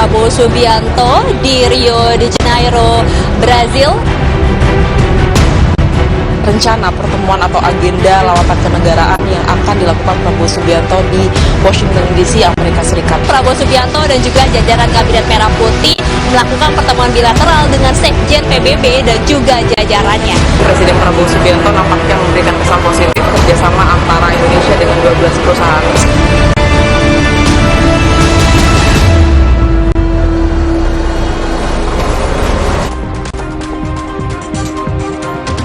Prabowo Subianto di Rio de Janeiro, Brazil. Rencana pertemuan atau agenda lawatan kenegaraan yang akan dilakukan Prabowo Subianto di Washington DC, Amerika Serikat. Prabowo Subianto dan juga jajaran Kabinet Merah Putih melakukan pertemuan bilateral dengan Sekjen PBB dan juga jajarannya. Presiden Prabowo Subianto nampaknya memberikan kesan positif kerjasama antara Indonesia dengan 12 perusahaan.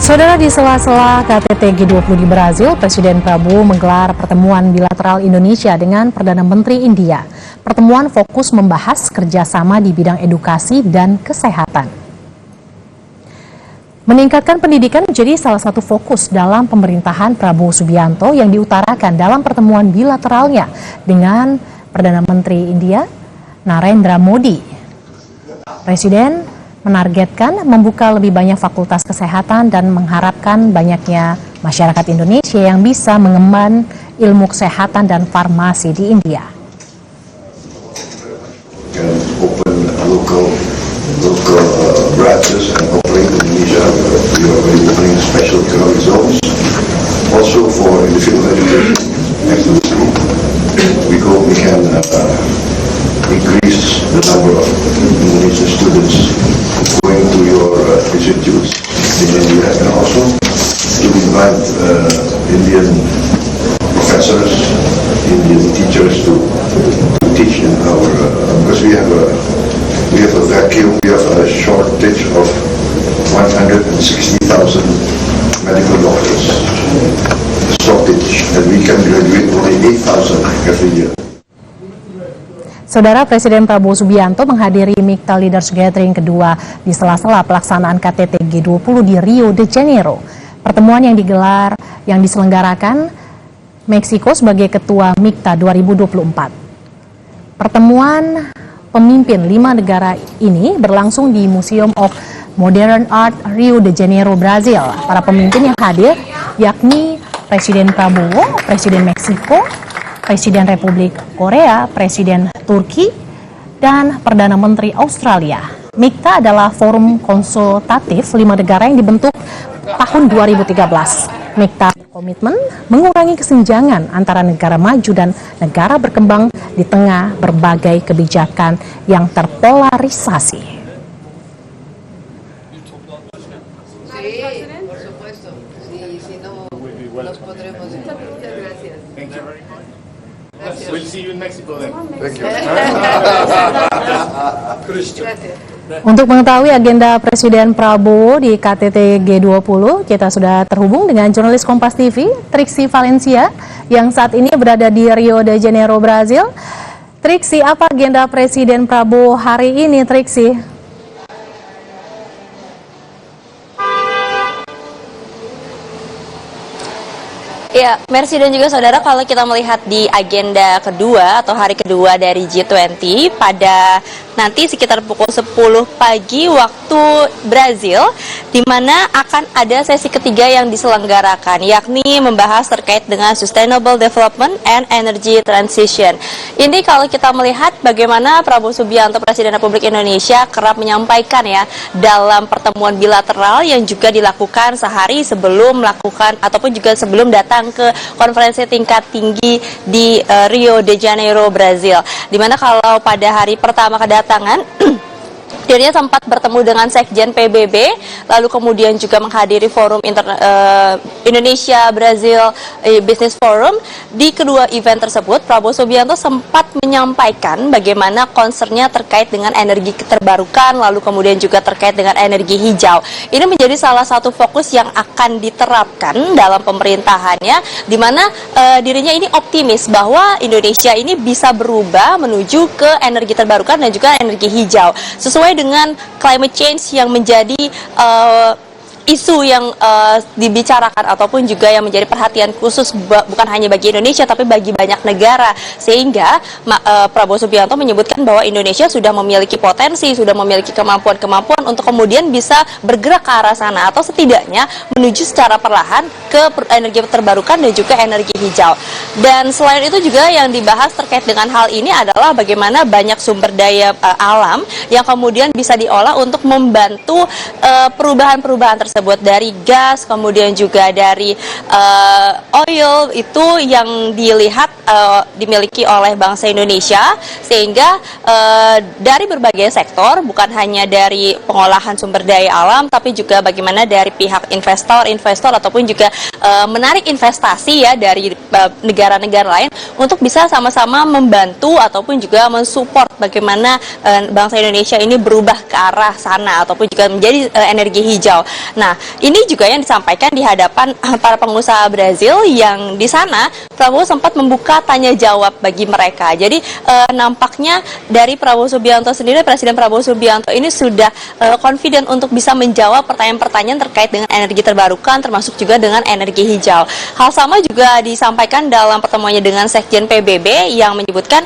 Saudara, di sela-sela KTT G20 di Brazil, Presiden Prabowo menggelar pertemuan bilateral Indonesia dengan Perdana Menteri India. Pertemuan fokus membahas kerjasama di bidang edukasi dan kesehatan. Meningkatkan pendidikan menjadi salah satu fokus dalam pemerintahan Prabowo Subianto yang diutarakan dalam pertemuan bilateralnya dengan Perdana Menteri India, Narendra Modi. Presiden menargetkan membuka lebih banyak fakultas kesehatan dan mengharapkan banyaknya masyarakat Indonesia yang bisa mengemban ilmu kesehatan dan farmasi di India. Open local branches and operate in Indonesia. We are already opening special economic zones. Also for in the field of education, excellently, we hope we can increase the number of Indonesian students going to your institutes in India, and also to invite Indian professors, Indian teachers to teach in our because we have a vacuum, we have a shortage of 160,000 medical doctors, shortage, and we can graduate only 8,000 every year. Saudara, Presiden Prabowo Subianto menghadiri MIKTA Leaders Gathering kedua di sela-sela pelaksanaan KTT G20 di Rio de Janeiro. Pertemuan yang diselenggarakan Meksiko sebagai Ketua MIKTA 2024. Pertemuan pemimpin 5 negara ini berlangsung di Museum of Modern Art Rio de Janeiro, Brazil. Para pemimpin yang hadir yakni Presiden Prabowo, Presiden Meksiko, Presiden Republik Korea, Presiden Turki, dan Perdana Menteri Australia. MIKTA adalah forum konsultatif 5 negara yang dibentuk tahun 2013. MIKTA berkomitmen mengurangi kesenjangan antara negara maju dan negara berkembang di tengah berbagai kebijakan yang terpolarisasi. We'll see you in Mexico then. Thank you. Untuk mengetahui agenda Presiden Prabowo di KTT G20, kita sudah terhubung dengan jurnalis Kompas TV, Triksi Valencia, yang saat ini berada di Rio de Janeiro, Brazil. Triksi, apa agenda Presiden Prabowo hari ini, Triksi? Ya, Mercy dan juga saudara, kalau kita melihat di agenda kedua atau hari kedua dari G20 pada nanti sekitar pukul 10 pagi waktu Brazil, di mana akan ada sesi ketiga yang diselenggarakan, yakni membahas terkait dengan Sustainable Development and Energy Transition. Ini kalau kita melihat bagaimana Prabowo Subianto, Presiden Republik Indonesia, kerap menyampaikan ya dalam pertemuan bilateral yang juga dilakukan sehari sebelum melakukan ataupun juga sebelum datang ke konferensi tingkat tinggi di Rio de Janeiro, Brazil. Dimana kalau pada hari pertama kedatangan dirinya sempat bertemu dengan Sekjen PBB, lalu kemudian juga menghadiri forum Indonesia Brazil Business Forum. Di kedua event tersebut, Prabowo Subianto sempat menyampaikan bagaimana concernnya terkait dengan energi terbarukan, lalu kemudian juga terkait dengan energi hijau. Ini menjadi salah satu fokus yang akan diterapkan dalam pemerintahannya, di mana dirinya ini optimis bahwa Indonesia ini bisa berubah menuju ke energi terbarukan dan juga energi hijau, sesuai dengan climate change yang menjadi isu yang dibicarakan ataupun juga yang menjadi perhatian khusus bukan hanya bagi Indonesia tapi bagi banyak negara, sehingga Prabowo Subianto menyebutkan bahwa Indonesia sudah memiliki potensi, sudah memiliki kemampuan untuk kemudian bisa bergerak ke arah sana atau setidaknya menuju secara perlahan ke energi terbarukan dan juga energi hijau. Dan selain itu juga yang dibahas terkait dengan hal ini adalah bagaimana banyak sumber daya alam yang kemudian bisa diolah untuk membantu perubahan-perubahan tersebut, dari gas, kemudian juga dari oil, itu yang dilihat dimiliki oleh bangsa Indonesia, sehingga dari berbagai sektor, bukan hanya dari pengolahan sumber daya alam, tapi juga bagaimana dari pihak investor ataupun juga menarik investasi ya dari negara-negara lain untuk bisa sama-sama membantu ataupun juga mensupport bagaimana bangsa Indonesia ini berubah ke arah sana ataupun juga menjadi energi hijau. Nah, ini juga yang disampaikan di hadapan para pengusaha Brazil yang di sana Prabowo sempat membuka tanya jawab bagi mereka. Jadi nampaknya dari Prabowo Subianto sendiri, Presiden Prabowo Subianto ini sudah confident untuk bisa menjawab pertanyaan-pertanyaan terkait dengan energi terbarukan, termasuk juga dengan energi hijau. Hal sama juga disampaikan dalam pertemuannya dengan Sekjen PBB yang menyebutkan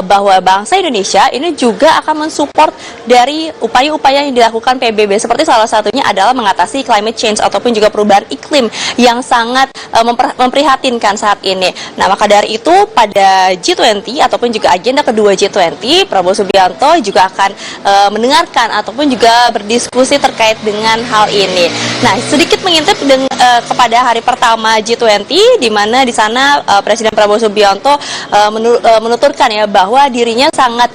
bahwa bangsa Indonesia ini juga akan mensupport dari upaya-upaya yang dilakukan PBB, seperti salah satunya adalah mengatasi climate change ataupun juga perubahan iklim yang sangat memprihatinkan saat ini. Nah, maka dari itu pada G20 ataupun juga agenda kedua G20, Prabowo Subianto juga akan mendengarkan ataupun juga berdiskusi terkait dengan hal ini. Nah, sedikit mengintip kepada hari pertama G20, di mana di sana Presiden Prabowo Subianto menuturkan ya bahwa dirinya sangat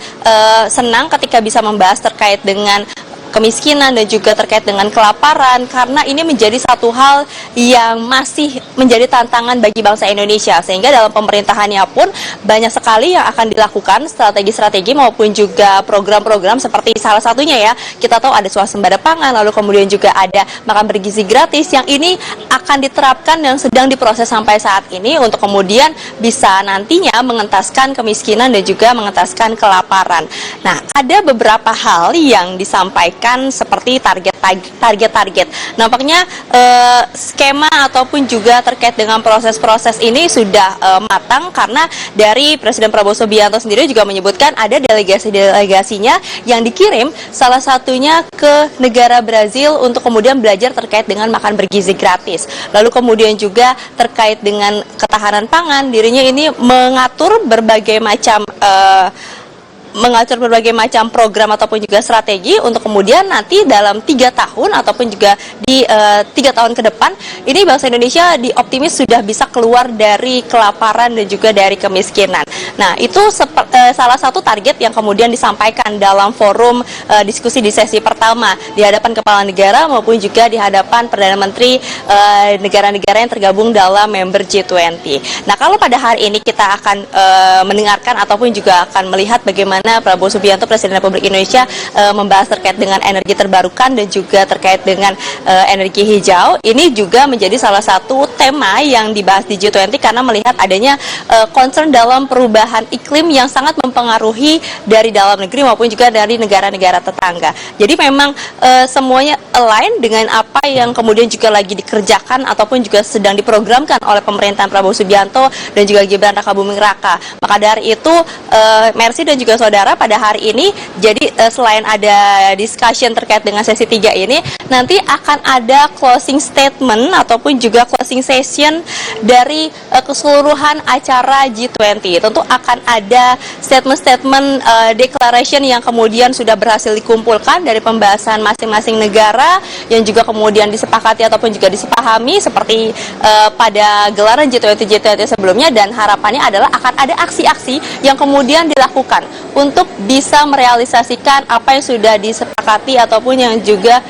senang ketika bisa membahas terkait dengan kemiskinan dan juga terkait dengan kelaparan, karena ini menjadi satu hal yang masih menjadi tantangan bagi bangsa Indonesia, sehingga dalam pemerintahannya pun banyak sekali yang akan dilakukan strategi-strategi maupun juga program-program, seperti salah satunya ya kita tahu ada swasembada pangan, lalu kemudian juga ada makan bergizi gratis yang ini akan diterapkan dan sedang diproses sampai saat ini untuk kemudian bisa nantinya mengentaskan kemiskinan dan juga mengentaskan kelaparan. Nah, ada beberapa hal yang disampaikan seperti target-target. Nampaknya skema ataupun juga terkait dengan proses-proses ini sudah matang, karena dari Presiden Prabowo Subianto sendiri juga menyebutkan ada delegasi-delegasinya yang dikirim salah satunya ke negara Brazil untuk kemudian belajar terkait dengan makan bergizi gratis. Lalu kemudian juga terkait dengan ketahanan pangan, dirinya ini mengatur berbagai macam program ataupun juga strategi untuk kemudian nanti dalam 3 tahun ataupun juga di 3 tahun ke depan ini bangsa Indonesia dioptimis sudah bisa keluar dari kelaparan dan juga dari kemiskinan. Nah, itu salah satu target yang kemudian disampaikan dalam forum diskusi di sesi pertama di hadapan kepala negara maupun juga di hadapan Perdana Menteri negara-negara yang tergabung dalam member G20. Nah, kalau pada hari ini kita akan mendengarkan ataupun juga akan melihat bagaimana Prabowo Subianto, Presiden Republik Indonesia, membahas terkait dengan energi terbarukan dan juga terkait dengan energi hijau. Ini juga menjadi salah satu tema yang dibahas di G20 karena melihat adanya concern dalam perubahan iklim yang sangat mempengaruhi dari dalam negeri maupun juga dari negara-negara tetangga. Jadi memang semuanya align dengan apa yang kemudian juga lagi dikerjakan ataupun juga sedang diprogramkan oleh pemerintahan Prabowo Subianto dan juga Gibran Rakabuming Raka. Maka dari itu, Mercy dan juga saudara, pada hari ini jadi selain ada discussion terkait dengan sesi 3 ini, nanti akan ada closing statement ataupun juga closing session dari keseluruhan acara G20. Tentu akan ada statement-statement declaration yang kemudian sudah berhasil dikumpulkan dari pembahasan masing-masing negara yang juga kemudian disepakati ataupun juga disepahami seperti pada gelaran G20 sebelumnya, dan harapannya adalah akan ada aksi-aksi yang kemudian dilakukan untuk bisa merealisasikan apa yang sudah disepakati ataupun yang juga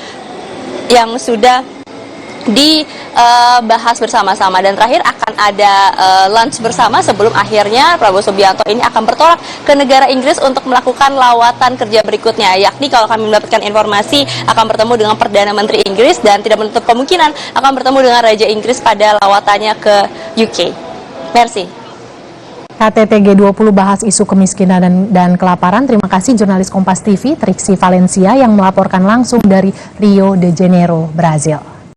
yang sudah dibahas bersama-sama. Dan terakhir akan ada lunch bersama sebelum akhirnya Prabowo Subianto ini akan bertolak ke negara Inggris untuk melakukan lawatan kerja berikutnya, yakni kalau kami mendapatkan informasi akan bertemu dengan Perdana Menteri Inggris dan tidak menutup kemungkinan akan bertemu dengan Raja Inggris pada lawatannya ke UK. Merci. KTT G20 bahas isu kemiskinan dan kelaparan. Terima kasih jurnalis Kompas TV Triksi Valencia yang melaporkan langsung dari Rio de Janeiro, Brazil.